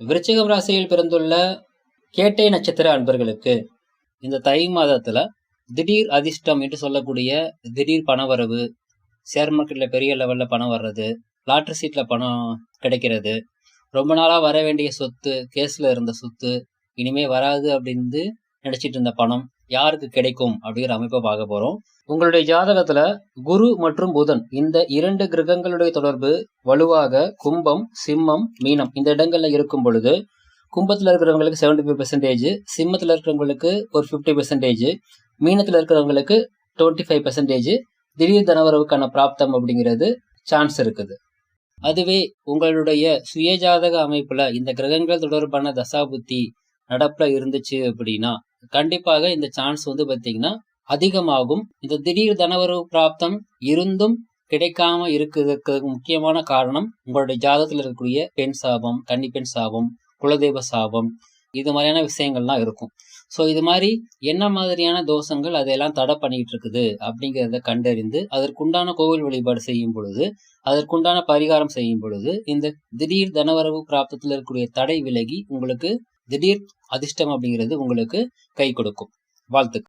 விருச்சிகம் ராசியில் பிறந்துள்ள கேட்டை நட்சத்திர அன்பர்களுக்கு இந்த தை மாதத்துல திடீர் அதிர்ஷ்டம் என்று சொல்லக்கூடிய திடீர் பணவரவு, ஷேர் மார்க்கெட்ல பெரிய லெவல்ல பணம் வர்றது, லாட்டரி சீட்ல பணம் கிடைக்கிறது, ரொம்ப நாளா வர வேண்டிய சொத்து, கேஸ்ல இருந்த சொத்து இனிமே வராது அப்படின்னு நினைச்சிட்டு இருந்த பணம் யாருக்கு கிடைக்கும் அப்படிங்கிற அமைப்பை பார்க்க போறோம். உங்களுடைய ஜாதகத்துல குரு மற்றும் புதன் இந்த 2 கிரகங்களுடைய தொடர்பு வலுவாக கும்பம், சிம்மம், மீனம் இந்த இடங்கள்ல இருக்கும் பொழுது கும்பத்துல இருக்கிறவங்களுக்கு 75%, சிம்மத்துல இருக்கிறவங்களுக்கு ஒரு 50%, மீனத்துல இருக்கிறவங்களுக்கு 25% திடீர் தனவரவுக்கான பிராப்தம் அப்படிங்கிறது சான்ஸ் இருக்குது. அதுவே உங்களுடைய சுயஜாதக அமைப்புல இந்த கிரகங்கள் தொடர்பான தசாபுத்தி நடப்புல இருந்துச்சு அப்படின்னா கண்டிப்பாக இந்த சான்ஸ் பாத்தீங்கன்னா அதிகமாகும். இந்த திடீர் தனவரவு பிராப்தம் இருந்தும் கிடைக்காம இருக்கிறதுக்கு முக்கியமான காரணம் உங்களுடைய ஜாதகத்துல இருக்கக்கூடிய பெண் சாபம், கன்னி பெண் சாபம், குலதெய்வ சாபம், இது மாதிரியான விஷயங்கள்லாம் இருக்கும். ஸோ இது மாதிரி என்ன மாதிரியான தோஷங்கள் அதையெல்லாம் தடை பண்ணிட்டு இருக்குது அப்படிங்கிறத கண்டறிந்து அதற்குண்டான கோவில் வழிபாடு செய்யும் பொழுது, அதற்குண்டான பரிகாரம் செய்யும் பொழுது இந்த திடீர் தனவரவு பிராப்தத்தில் இருக்கக்கூடிய தடை விலகி உங்களுக்கு திடீர் அதிர்ஷ்டம் அப்படிங்கிறது உங்களுக்கு கை கொடுக்கும். வாழ்த்துக்கள்.